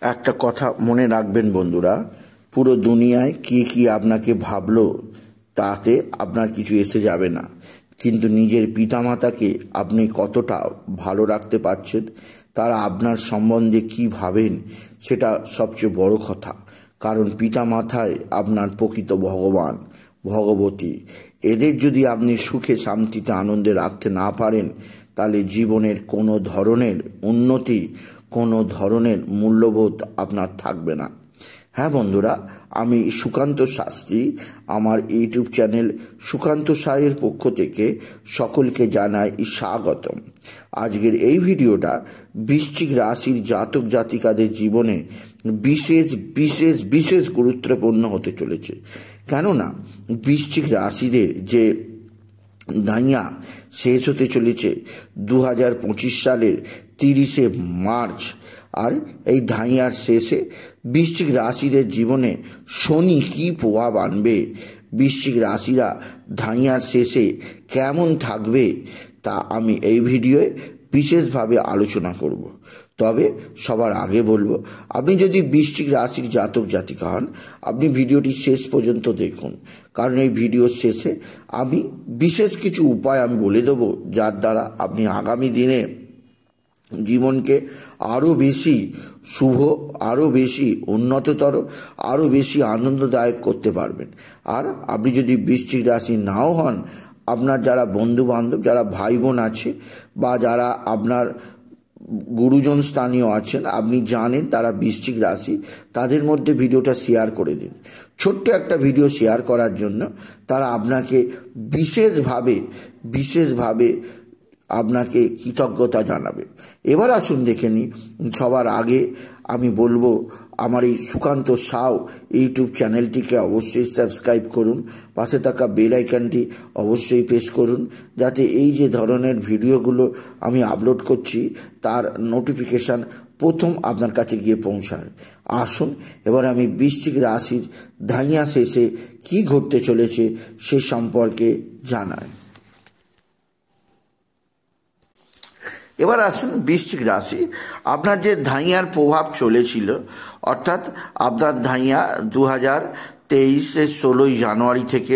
একটা কথা মনে রাখবেন বন্ধুরা, পুরো দুনিয়ায় কে কি আপনাকে ভাবলো তাতে আপনার কিছু এসে যাবে না, কিন্তু নিজের পিতামাতাকে আপনি কতটা ভালো রাখতে পারছেন, তারা আপনার সম্বন্ধে কি ভাবেন সেটা সবচেয়ে বড় কথা। কারণ পিতামাতাই আপনার প্রকৃত ভগবান ভগবতী। এদের যদি আপনি সুখে শান্তিতে আনন্দে রাখতে না পারেন, তাহলে জীবনের কোনো ধরনের উন্নতি, কোনো ধরনের মূল্যবোধ আপনার থাকবে না। হ্যাঁ বন্ধুরা, আমি সুকান্ত শাস্ত্রী, আমার ইউটিউব চ্যানেল সুকান্ত সাইয়ের পক্ষ থেকে সকলকে জানাই স্বাগতম। আজকের এই ভিডিওটা বৃশ্চিক রাশির জাতক জাতিকাদের জীবনে বিশেষ বিশেষ বিশেষ গুরুত্বপূর্ণ হতে চলেছে। কেননা বৃশ্চিক রাশিদের যে ধাইয়া শেষ হতে চলেছে 2025 সালের 30শে মার্চ। আর এই ধাইয়ার শেষে বৃশ্চিক রাশিদের জীবনে শনি কী প্রভাব আনবে, বৃশ্চিক রাশিরা ধাইয়ার শেষে কেমন থাকবে, তা আমি এই ভিডিওয়ে বিশেষভাবে আলোচনা করব। তবে সবার আগে বলবো, আপনি যদি বৃশ্চিক রাশির জাতক জাতিকা হন, আপনি ভিডিওটি শেষ পর্যন্ত দেখুন। কারণ এই ভিডিওর শেষে আমি বিশেষ কিছু উপায় আমি বলে দেবো, যার দ্বারা আপনি আগামী দিনে জীবনকে আরও বেশি শুভ, আরও বেশি উন্নততর, আরও বেশি আনন্দদায়ক করতে পারবেন। আর আপনি যদি বৃশ্চিক রাশি নাও হন, আপনার যারা বন্ধু বান্ধব, যারা ভাই বোন আছে, বা যারা আপনার গুরুজন স্থানীয় আছেন, আপনি জানেন তারা বৃশ্চিক রাশি, তাদের মধ্যে ভিডিওটা শেয়ার করে দিন। ছোট্ট একটা ভিডিও শেয়ার করার জন্য তারা আপনাকে বিশেষভাবে আপনাকে কৃতজ্ঞতা জানাবে। এবার আসুন দেখে নিই। সবার আগে আমি বলবো, আমার এই সুকান্ত সাউ ইউটিউব চ্যানেলটিকে অবশ্যই সাবস্ক্রাইব করুন, পাশে থাকা বেল আইকনটি অবশ্যই প্রেস করুন, যাতে এই যে ধরনের ভিডিওগুলো আমি আপলোড করছি তার নোটিফিকেশান প্রথম আপনার কাছে গিয়ে পৌঁছায়। আসুন এবার আমি বৃশ্চিক রাশির ধাইয়া শেষে কী ঘটতে চলেছে সে সম্পর্কে জানাই। এবার আসুন বৃশ্চিক রাশি, আপনার যে ধাইয়ার প্রভাব চলেছিল, অর্থাৎ আপনার ধাইয়া 2023 16 জানুয়ারি থেকে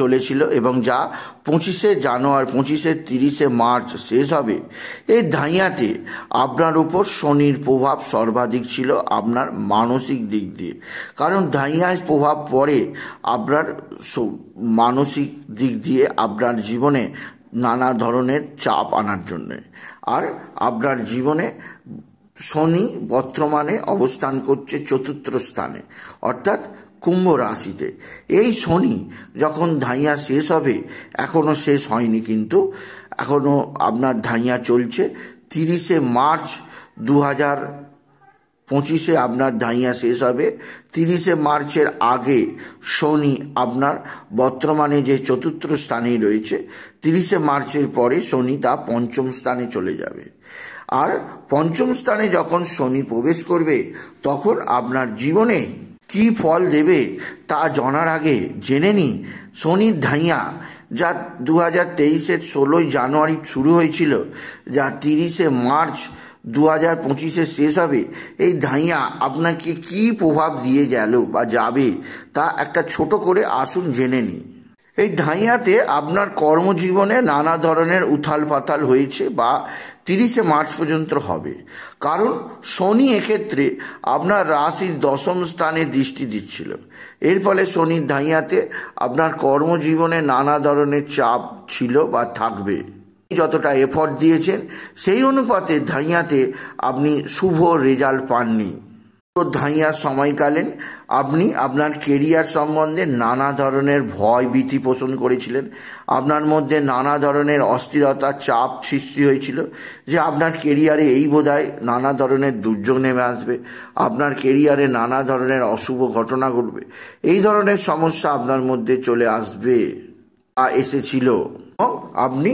চলেছিল এবং যা 25শে জানুয়ারি 30শে মার্চ শেষ হবে। এই ধাইয়াতে আপনার উপর শনির প্রভাব সর্বাধিক ছিল আপনার মানসিক দিক দিয়ে। কারণ ধাইয়ার প্রভাব পড়ে আপনার মানসিক দিক দিয়ে আপনার জীবনে নানা ধরনের চাপ আনার জন্যে। আর আপনার জীবনে শনি বর্তমানে অবস্থান করছে 4র্থ স্থানে, অর্থাৎ কুম্ভ রাশিতে। এই শনি যখন ধাইয়া শেষ হবে, এখনও শেষ হয়নি, কিন্তু এখনও আপনার ধাইয়া চলছে। 30শে মার্চ 2025 আপনার ধাইয়া শেষ হবে। 30শে মার্চের আগে শনি আপনার বর্তমানে যে 4র্থ স্থানেই রয়েছে, 30শে মার্চের পরে শনি তা 5ম স্থানে চলে যাবে। আর 5ম স্থানে যখন শনি প্রবেশ করবে, তখন আপনার জীবনে কি ফল দেবে তা জানার আগে জেনে নিই শনির ধাইয়া, যা 2023 16 জানুয়ারি শুরু হয়েছিল, যা 30শে মার্চ 2025 শেষ হবে। এই ধাইয়া আপনাকে কি প্রভাব দিয়ে গেল বা যাবে, তা একটা ছোট করে আসুন জেনে নিই। এই ধাইয়াতে আপনার কর্মজীবনে নানা ধরনের উথাল পাতাল হয়েছে বা 30শে মার্চ পর্যন্ত হবে। কারণ শনি এক্ষেত্রে আপনার রাশির 10ম স্থানে দৃষ্টি দিচ্ছিল। এর ফলে শনির ধাইয়াতে আপনার কর্মজীবনে নানা ধরনের চাপ ছিল বা থাকবে। যতটা এফর্ট দিয়েছেন সেই অনুপাতে ধাইয়াতে আপনি শুভ রেজাল্ট পাননি। ধাইয়ার সময়কালীন আপনি আপনার কেরিয়ার সম্বন্ধে নানা ধরনের ভয় ভীতি পোষণ করেছিলেন। আপনার মধ্যে নানা ধরনের অস্থিরতা, চাপ সৃষ্টি হয়েছিল যে আপনার কেরিয়ারে এই বোধহয় নানা ধরনের দুর্যোগ নেমে আসবে, আপনার কেরিয়ারে নানা ধরনের অশুভ ঘটনা ঘটবে, এই ধরনের সমস্যা আপনার মধ্যে চলে আসবে বা এসেছিল। আপনি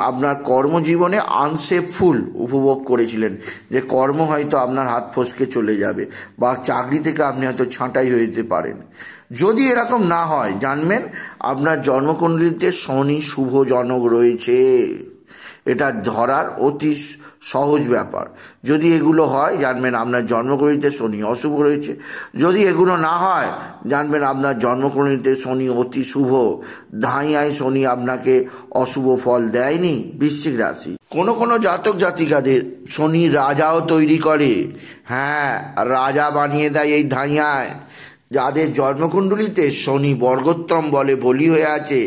আপনার কর্মজীবনে আনসেফুল উপভোগ করেছিলেন, যে কর্ম হয়তো আপনার হাত ফসকে চলে যাবে বা চাকরি থেকে আপনি হয়তো ছাঁটাই হয়ে যেতে পারেন। যদি এরকম না হয়, জানবেন আপনার জন্মকুণ্ডলিতে শনি শুভ জনক রয়েছে এটা ধরার অতি সহজ ব্যাপার। যদি এগুলো হয় জানবেন আপনার জন্মকুণ্ডলিতে শনি অশুভ রয়েছে, যদি এগুলো না হয় জানবেন আপনার জন্মকুণ্ডলিতে শনি অতি শুভ। ধাইয়ায় শনি আপনাকে অশুভ ফল দেয়নি। বৃশ্চিক রাশি, কোনো কোনো জাতক জাতিকাদের শনি রাজাও তৈরি করে, হ্যাঁ রাজা বানিয়ে দেয় এই ধাইয়ায়। যাদের জন্মকুণ্ডলিতে শনি বর্গোত্তম বলে বলি হয়ে আছে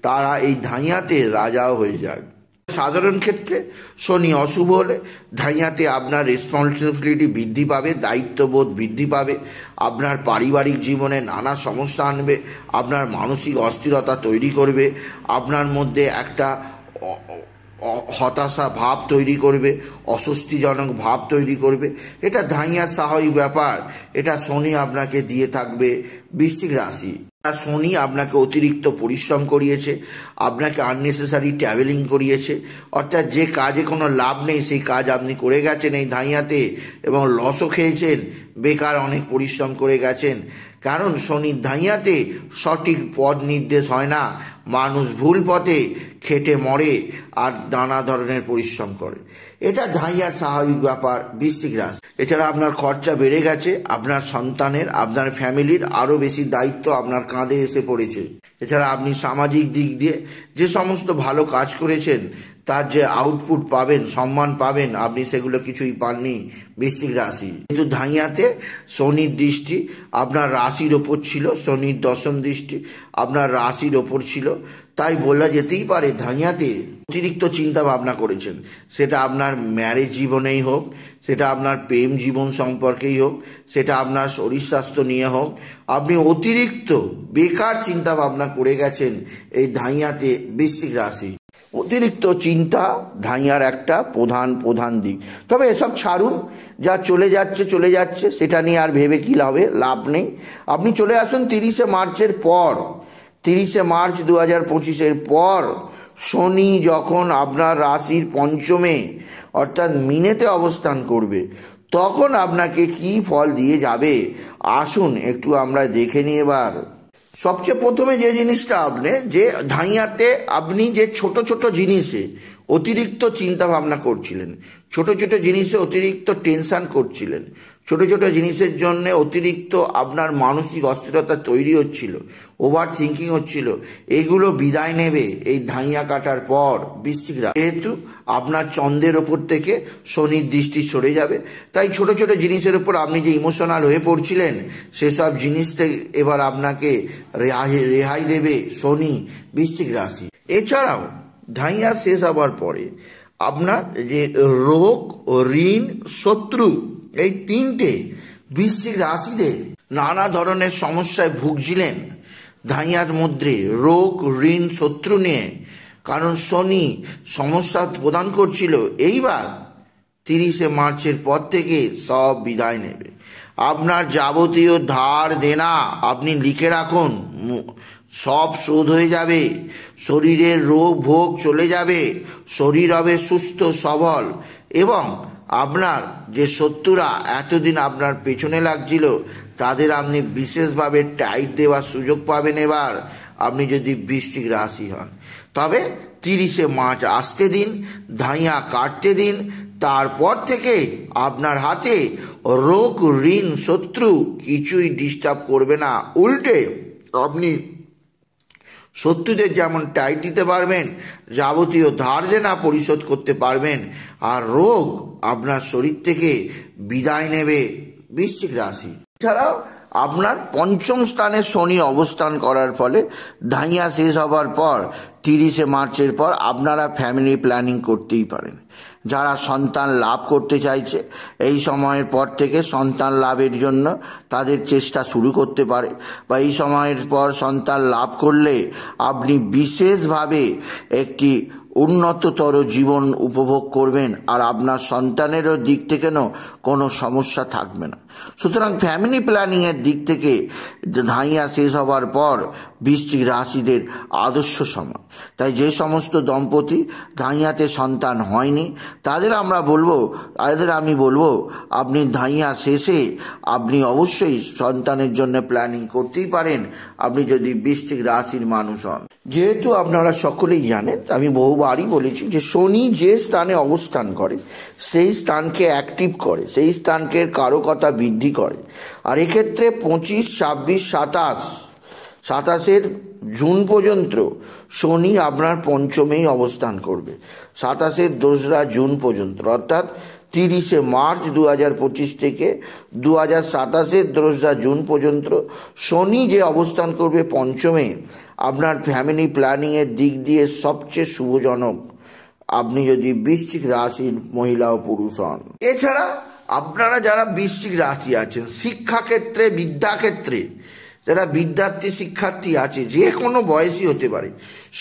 তারা এই ধাইয়াতে রাজাও হয়ে যায়। সাধারণ ক্ষেত্রে শনি অশুভ হলে ধাইয়াতে আপনার রেসপন্সিবিলিটি বৃদ্ধি পাবে, দায়িত্ববোধ বৃদ্ধি পাবে, আপনার পারিবারিক জীবনে নানা সমস্যা আনবে, আপনার মানসিক অস্থিরতা তৈরি করবে, আপনার মধ্যে একটা হতাশা ভাব তৈরি করবে, অস্বস্তিজনক ভাব তৈরি করবে। এটা ধাইয়ার স্বাভাবিক ব্যাপার, এটা শনি আপনাকে দিয়ে থাকবে। বৃশ্চিক রাশি, শনি আপনাকে অতিরিক্ত পরিশ্রম করিয়েছে, আপনাকে আননেসেসারি ট্রাভেলিং করিয়েছে, অর্থাৎ যে কাজে কোনো লাভ নেই সেই কাজ আপনি করে গেছেন এই ধাইয়াতে এবং লসও খেয়েছেন, বেকার অনেক পরিশ্রম করে গেছেন। কারণ শনির ধাইয়াতে সঠিক পথ নির্দেশ হয় না, মানুষ ভুল পথে খেটে মরে আর নানা ধরনের পরিশ্রম করে। এটা ধাইয়ার স্বাভাবিক ব্যাপার। বৃশ্চিক রাশি, এছাড়া আপনার খরচা বেড়ে গেছে, আপনার সন্তানের আপনার ফ্যামিলির আরও বেশি দায়িত্ব আপনার কাঁধে এসে পড়েছে। এছাড়া আপনি সামাজিক দিক দিয়ে যে সমস্ত ভালো কাজ করেছেন তার যে আউটপুট পাবেন, সম্মান পাবেন, আপনি সেগুলো কিছুই পাননি। বৃশ্চিক রাশি, কিন্তু ধাইয়াতে শনির দৃষ্টি আপনার রাশির ওপর ছিল, শনির দশম দৃষ্টি আপনার রাশির ওপর ছিল, তাই বলা যেতেই পারে ধাইয়াতে অতিরিক্ত চিন্তা ভাবনা করেছেন। সেটা আপনার ম্যারেজ জীবনেই হোক, সেটা আপনার প্রেম জীবন সম্পর্কেই হোক, সেটা আপনার শরীর স্বাস্থ্য নিয়ে হোক, আপনি অতিরিক্ত বেকার চিন্তা ভাবনা করে গেছেন এই ধাইয়াতে। বৃশ্চিক রাশি, অতিরিক্ত চিন্তা ধাইয়ার একটা প্রধান দিক। তবে এসব ছাড়ুন, যা চলে যাচ্ছে সেটা নিয়ে আর ভেবে কী লাভ নেই। আপনি চলে আসুন 30শে মার্চের পর, 30শে মার্চ 2025 পর শনি যখন আপনার রাশির পঞ্চমে অর্থাৎ মিনেতে অবস্থান করবে তখন আপনাকে কি ফল দিয়ে যাবে আসুন একটু আমরা দেখে নিই। এবার সবচেয়ে প্রথমে যে জিনিসটা যে ধাইয়াতে আপনি যে ছোট ছোট জিনিসে অতিরিক্ত চিন্তা ভাবনা করছিলেন, ছোট ছোট জিনিসে অতিরিক্ত টেনশন করছিলেন, ছোট ছোট জিনিসের জন্য অতিরিক্ত আপনার মানসিক অস্থিরতা তৈরি হচ্ছিল, ওভার থিঙ্কিং হচ্ছিল, এগুলো বিদায় নেবে এই ধাইয়া কাটার পর। বৃশ্চিক রাশি, যেহেতু আপনার চন্দ্রের ওপর থেকে শনির দৃষ্টি সরে যাবে, তাই ছোট ছোট জিনিসের উপর আপনি যে ইমোশনাল হয়ে পড়ছিলেন সেসব জিনিস থেকে এবার আপনাকে রেহাই দেবে শনি। বৃশ্চিক রাশি, এছাড়াও ধাইয়া শেষ হবার পরে আপনার যে রোগ ও ঋণ শত্রু এই তিনটে বৃশ্চিক রাশিদের নানা ধরনের সমস্যায় ভুগছিলেন ধাইয়ার মধ্যে রোগ ঋণ শত্রু নিয়ে, কারণ শনি সমস্যা প্রদান করছিল। এইবার 30শে মার্চের পর থেকে সব বিদায় নেবে। আপনার যাবতীয় ধার দেনা আপনি লিখে রাখুন, সব শোধ হয়ে যাবে, শরীরের রোগ ভোগ চলে যাবে, শরীর হবে সুস্থ সবল এবং আপনার যে শত্রুরা এতদিন আপনার পেছনে লাগছিল তাদের আপনি বিশেষভাবে টাইট দেওয়ার সুযোগ পাবেন। এবার আপনি যদি বৃশ্চিক রাশি হন তবে 30শে মার্চ আসতে দিন, ধাইয়া কাটতে দিন, তারপর থেকে আপনার হাতে রোগ ঋণ শত্রু কিছুই ডিস্টার্ব করবে না। উল্টে আপনি শত্রুদের যেমন টাইট দিতে পারবেন, যাবতীয় ধার দেনা পরিশোধ করতে পারবেন, আর রোগ আপনার শরীর থেকে বিদায় নেবে। বৃশ্চিক রাশি, এছাড়াও আপনার পঞ্চম স্থানে শনি অবস্থান করার ফলে ধাইয়া শেষ হবার পর 30শে মার্চের পর আপনারা ফ্যামিলি প্ল্যানিং করতেই পারেন। যারা সন্তান লাভ করতে চাইছে এই সময়ের পর থেকে সন্তান লাভের জন্য তাদের চেষ্টা শুরু করতে পারে, বা এই সময়ের পর সন্তান লাভ করলে আপনি বিশেষভাবে একটি উন্নততর জীবন উপভোগ করবেন আর আপনার সন্তানেরও দিক থেকে কোনো সমস্যা থাকবে না। সুতরাং ফ্যামিলি প্ল্যানিংয়ের দিক থেকে ধাইয়া শেষ হবার পর বৃশ্চিক রাশিদের আদর্শ সময়। তাই যে সমস্ত দম্পতি ধাইয়াতে সন্তান হয়নি তাদের আমি বলবো আপনি ধাইয়া শেষে আপনি অবশ্যই সন্তানের জন্য প্ল্যানিং করতেই পারেন, আপনি যদি বৃশ্চিক রাশির মানুষ হন। যেহেতু আপনারা সকলেই জানেন, আমি বহুবারই বলেছি যে শনি যে স্থানে অবস্থান করে সেই স্থানকে অ্যাক্টিভ করে, সেই স্থানকে কারকতা বৃদ্ধি করে। আর এক্ষেত্রে 25, 26, 27 জুন পর্যন্ত শনি আপনার পঞ্চমেই অবস্থান করবে। 27 জুন পর্যন্ত, অর্থাৎ 30 মার্চ 2025 থেকে 2027 জুন পর্যন্ত শনি যে অবস্থান করবে পঞ্চমে, আপনার ফ্যামিলি প্ল্যানিংয়ের দিক দিয়ে সবচেয়ে শুভজনক, আপনি যদি বৃশ্চিক রাশির মহিলা ও পুরুষ হন। এছাড়া আপনারা যারা বৃশ্চিক রাশি আছেন, শিক্ষাক্ষেত্রে, বিদ্যাক্ষেত্রে যারা বিদ্যার্থী শিক্ষার্থী আছে, যে কোনো বয়সী হতে পারে,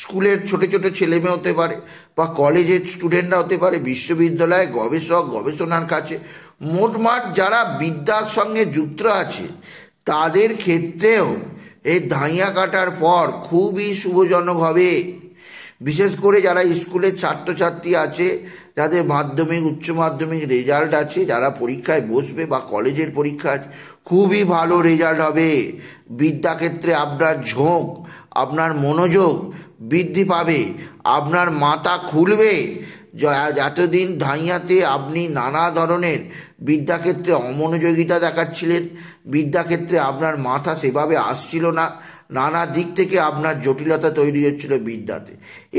স্কুলের ছোট ছোট ছেলেমেয়ে হতে পারে বা কলেজের স্টুডেন্টরা হতে পারে, বিশ্ববিদ্যালয়ে গবেষক গবেষণার কাছে, মোটমাট যারা বিদ্যার সঙ্গে যুক্ত আছে তাদের ক্ষেত্রেও এই ধাইয়া কাটার পর খুবই শুভজনক হবে। বিশেষ করে যারা স্কুলের ছাত্রছাত্রী আছে, যাদের মাধ্যমিক উচ্চ মাধ্যমিক রেজাল্ট আছে, যারা পরীক্ষায় বসবে বা কলেজের পরীক্ষা আছে, খুবই ভালো রেজাল্ট হবে। বিদ্যাক্ষেত্রে আপনার ঝোঁক, আপনার মনোযোগ বৃদ্ধি পাবে, আপনার মাথা খুলবে। এতদিন ধাইয়াতে আপনি নানা ধরনের বিদ্যাক্ষেত্রে অমনোযোগিতা দেখাচ্ছিলেন, বিদ্যাক্ষেত্রে আপনার মাথা সেভাবে আসছিল না, নানা দিক থেকে আপনার জটিলতা তৈরি হচ্ছিল বিদ্যাতে।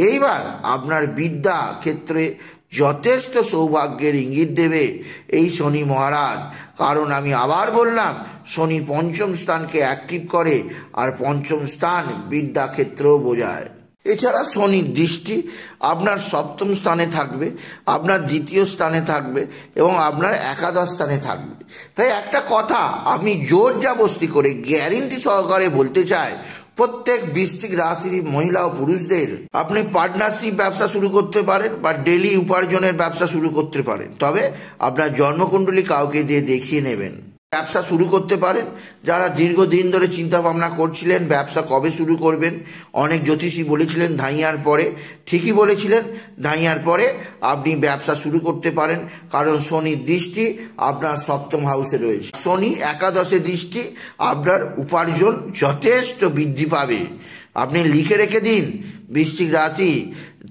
এইবার আপনার বিদ্যা ক্ষেত্রে যথেষ্ট সৌভাগ্যের ইঙ্গিত দেবে এই শনি মহারাজ। কারণ আমি আবার বললাম, শনি পঞ্চম স্থানকে অ্যাক্টিভ করে, আর পঞ্চম স্থান বিদ্যাক্ষেত্রেও বোঝায়। এছাড়া শনির দৃষ্টি আপনার সপ্তম স্থানে থাকবে, আপনার দ্বিতীয় স্থানে থাকবে এবং আপনার একাদশ স্থানে থাকবে। তাই একটা কথা আমি জোর জবরদস্তি করে গ্যারেন্টি সহকারে বলতে চাই, প্রত্যেক বৃশ্চিক রাশির মহিলা ও পুরুষদের আপনি পার্টনারশিপ ব্যবসা শুরু করতে পারেন বা ডেলি উপার্জনের ব্যবসা শুরু করতে পারেন। তবে আপনার জন্মকুণ্ডলী কাউকে দিয়ে দেখিয়ে নেবেন। ব্যবসা শুরু করতে পারেন। যারা দীর্ঘদিন ধরে চিন্তা ভাবনা করছিলেন ব্যবসা কবে শুরু করবেন, অনেক জ্যোতিষী বলেছিলেন ধাইয়ার পরে, ঠিকই বলেছিলেন, ধাইয়ার পরে আপনি ব্যবসা শুরু করতে পারেন। কারণ শনির দৃষ্টি আপনার সপ্তম হাউসে রয়েছে, শনি একাদশে দৃষ্টি, আপনার উপার্জন যথেষ্ট বৃদ্ধি পাবে। আপনি লিখে রেখে দিন, বৃশ্চিক রাশি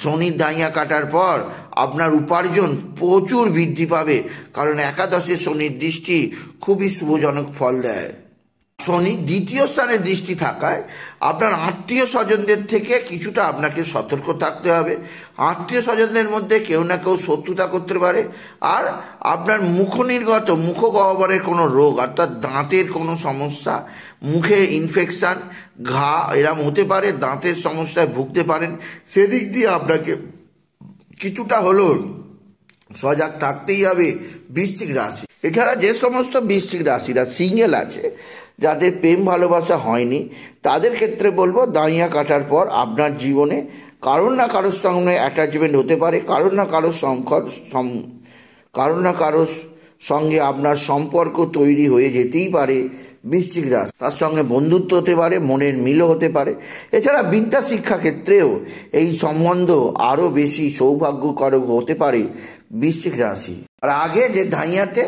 শনির ধাইয়া কাটার পর আপনার উপার্জন প্রচুর বৃদ্ধি পাবে। কারণ একাদশে শনির দৃষ্টি খুবই শুভজনক ফল দেয়। শনি দ্বিতীয় স্থানে দৃষ্টি থাকায় আপনার আত্মীয় স্বজনদের থেকে কিছুটা আপনাকে সতর্ক থাকতে হবে। আত্মীয় স্বজনদের মধ্যে কেউ না কেউ শত্রুতা করতে পারে। আর আপনার মুখনির্গত মুখগহ্বরের কোনো রোগ, অর্থাৎ দাঁতের কোনো সমস্যা, মুখের ইনফেকশান, ঘা এরম হতে পারে, দাঁতের সমস্যায় ভুগতে পারেন। সেদিক দিয়ে আপনাকে কিছুটা হলেও সজাগ থাকতেই হবে বৃশ্চিক রাশি। এছাড়া যে সমস্ত বৃশ্চিক রাশিরা সিঙ্গেল আছে, যাদের প্রেম ভালোবাসা হয়নি, তাদের ক্ষেত্রে বলবো দাঁড়িয়া কাটার পর আপনার জীবনে কারোর না কারোর সঙ্গে অ্যাটাচমেন্ট হতে পারে, কারোর না কারোর সঙ্গে আপনার সম্পর্ক তৈরি হয়ে যেতেই পারে। বৃশ্চিক রাশি তার সঙ্গে বন্ধুত্ব হতে পারে, মনের মিলও হতে পারে। এছাড়া বিদ্যা শিক্ষা ক্ষেত্রেও এই সম্বন্ধ আরও বেশি সৌভাগ্যকারক হতে পারে বৃশ্চিক রাশি। আর আগে যে ধাইয়াতে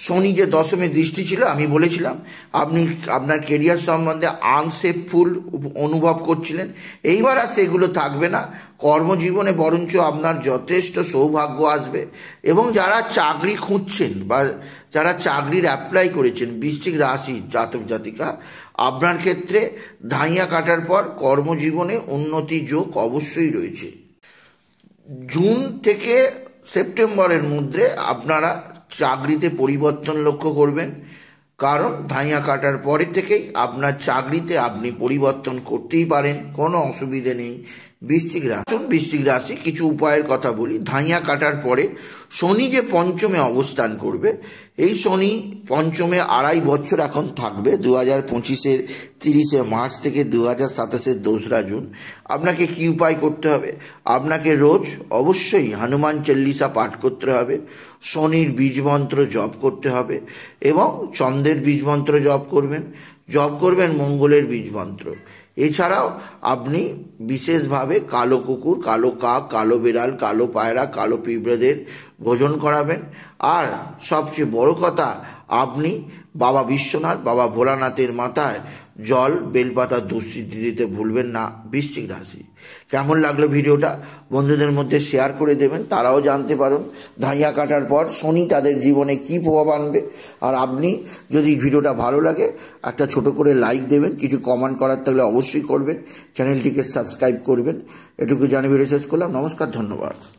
শনি যে দশমে দৃষ্টি ছিল, আমি বলেছিলাম আপনি আপনার কেরিয়ার সম্বন্ধে আনসেফুল অনুভব করছিলেন, এইবার আর সেগুলো থাকবে না। কর্মজীবনে বরঞ্চ আপনার যথেষ্ট সৌভাগ্য আসবে। এবং যারা চাকরি খুঁজছেন বা যারা চাকরির অ্যাপ্লাই করেছেন বৃশ্চিক রাশি জাতক জাতিকা, আপনার ক্ষেত্রে ধাইয়া কাটার পর কর্মজীবনে উন্নতি যোগ অবশ্যই রয়েছে। জুন থেকে সেপ্টেম্বরের মধ্যে আপনারা চাকরিতে পরিবর্তন লক্ষ্য করবেন। কারণ ধাইয়া কাটার পরে থেকেই আপনার চাকরিতে আপনি পরিবর্তন করতেই পারেন, কোনো অসুবিধে নেই। বৃশ্চিক রাশি কিছু উপায়ের কথা বলি। ধাইয়া কাটার পরে শনি যে পঞ্চমে অবস্থান করবে, এই শনি পঞ্চমে 2.5 বছর এখন থাকবে, 2025-এর 30 মার্চ থেকে 2027-এর 2 জুন। আপনাকে কি উপায় করতে হবে? আপনাকে রোজ অবশ্যই হনুমান চল্লিশা পাঠ করতে হবে, শনির বীজমন্ত্র জপ করতে হবে এবং চন্দ্রের বীজমন্ত্র জপ করবেন মঙ্গলের বীজমন্ত্র। এছাড়াও আপনি বিশেষভাবে কালো কুকুর, কালো কাক, কালো বিড়াল, কালো পায়রা, কালো পিঁপড়েদের ভোজন করাবেন। আর সবচেয়ে বড় কথা, আপনি বাবা বিশ্বনাথ, বাবা ভোলানাথের মাথায় জল বেলপাতা দুঃসিদ্ধি দিতে ভুলবেন না। বৃশ্চিক রাশি, কেমন লাগলো ভিডিওটা বন্ধুদের মধ্যে শেয়ার করে দেবেন, তারাও জানতে পারুন ধাইয়া কাটার পর শনি তাদের জীবনে কী প্রভাব আনবে। আর আপনি যদি ভিডিওটা ভালো লাগে একটা ছোট করে লাইক দেবেন, কিছু কমেন্ট করার থাকলে অবশ্যই করবেন, চ্যানেলটিকে সাবস্ক্রাইব করবেন। এটুকু জানিয়ে ভিডিও শেষ করলাম। নমস্কার, ধন্যবাদ।